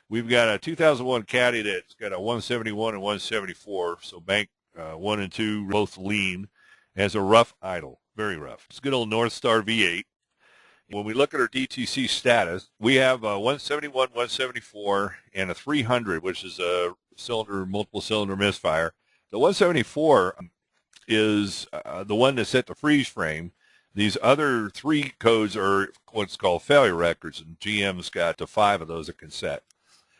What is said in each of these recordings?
We've got a 2001 Caddy that's got a 171 and 174, so bank 1 and 2 both lean, has a rough idle, very rough. It's a good old Northstar V-8. When we look at our DTC status, we have a 171, 174, and a 300, which is a multiple cylinder misfire. The 174 is the one that's set to freeze frame. These other 3 codes are what's called failure records, and GM's got 5 of those that can set.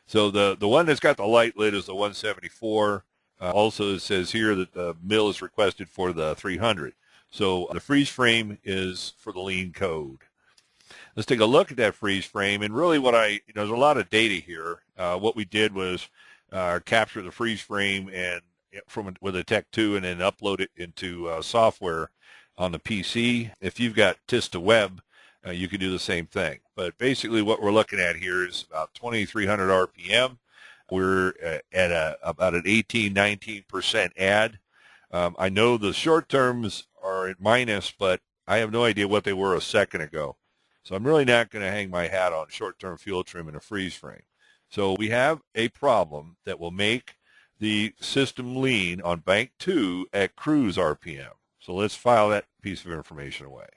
So the one that's got the light lid is the 174. Also, it says here that the mill is requested for the 300. So the freeze frame is for the lean code. Let's take a look at that freeze frame. And really there's a lot of data here. What we did was capture the freeze frame and with a Tech 2 and then upload it into software on the PC. If you've got Tista Web, you can do the same thing. But basically what we're looking at here is about 2,300 RPM. We're at about an 18-19% add. I know the short terms are at minus, but I have no idea what they were a second ago. So I'm really not going to hang my hat on short-term fuel trim and a freeze frame. So we have a problem that will make the system lean on bank 2 at cruise RPM. So let's file that piece of information away.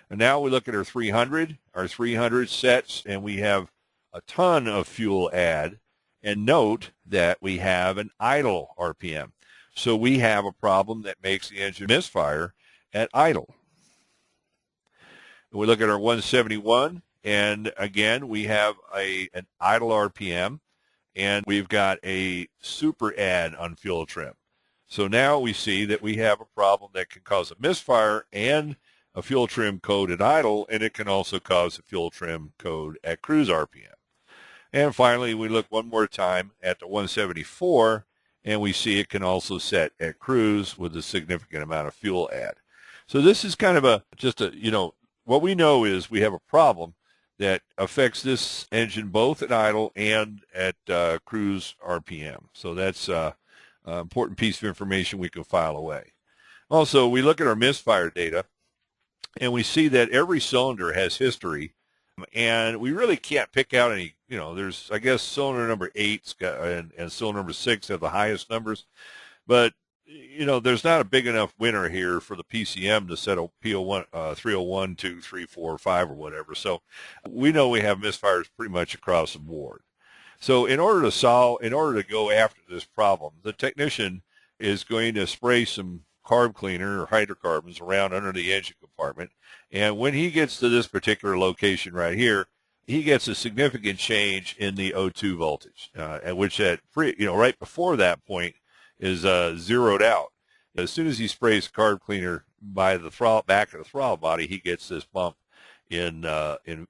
And now we look at our 300. Our 300 sets, and we have a ton of fuel add. And note that we have an idle RPM. So we have a problem that makes the engine misfire at idle. We look at our 171, and again, we have an idle RPM, and we've got a super add on fuel trim. So now we see that we have a problem that can cause a misfire and a fuel trim code at idle, and it can also cause a fuel trim code at cruise RPM. And finally, we look one more time at the 174, and we see it can also set at cruise with a significant amount of fuel add. So this is kind of what we know is we have a problem that affects this engine both at idle and at cruise RPM. So that's an important piece of information we can file away. Also, we look at our misfire data, and we see that every cylinder has history, and we really can't pick out any, there's, I guess, cylinder number 8 and cylinder number 6 have the highest numbers, but there's not a big enough winner here for the PCM to set a P01, 301, 2, 3, 4, 5, or whatever. So we know we have misfires pretty much across the board. So in order to go after this problem, the technician is going to spray some carb cleaner or hydrocarbons around under the engine compartment. And when he gets to this particular location right here, he gets a significant change in the O2 voltage, at which right before that point is zeroed out. As soon as he sprays carb cleaner by the back of the throttle body, he gets this bump in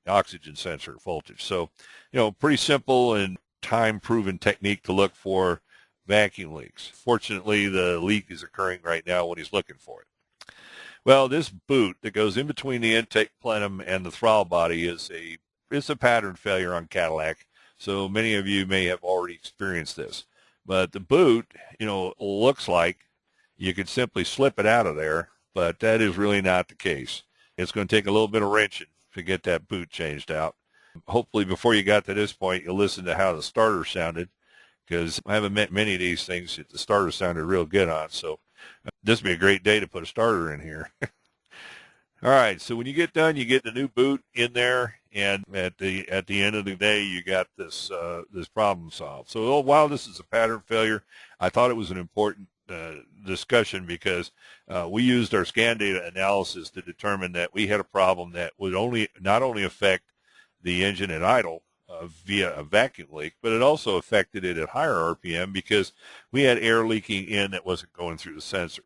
oxygen sensor voltage. So, pretty simple and time-proven technique to look for vacuum leaks. Fortunately, the leak is occurring right now when he's looking for it. Well, this boot that goes in between the intake plenum and the throttle body is a pattern failure on Cadillac. So many of you may have already experienced this. But the boot, looks like you could simply slip it out of there, but that is really not the case. It's going to take a little bit of wrenching to get that boot changed out. Hopefully before you got to this point, you'll listen to how the starter sounded, because I haven't met many of these things that the starter sounded real good on. So this would be a great day to put a starter in here. All right, so when you get done, you get the new boot in there, and at the end of the day, you got this problem solved. So while this is a pattern failure, I thought it was an important discussion because we used our scan data analysis to determine that we had a problem that would not only affect the engine at idle via a vacuum leak, but it also affected it at higher RPM because we had air leaking in that wasn't going through the sensor.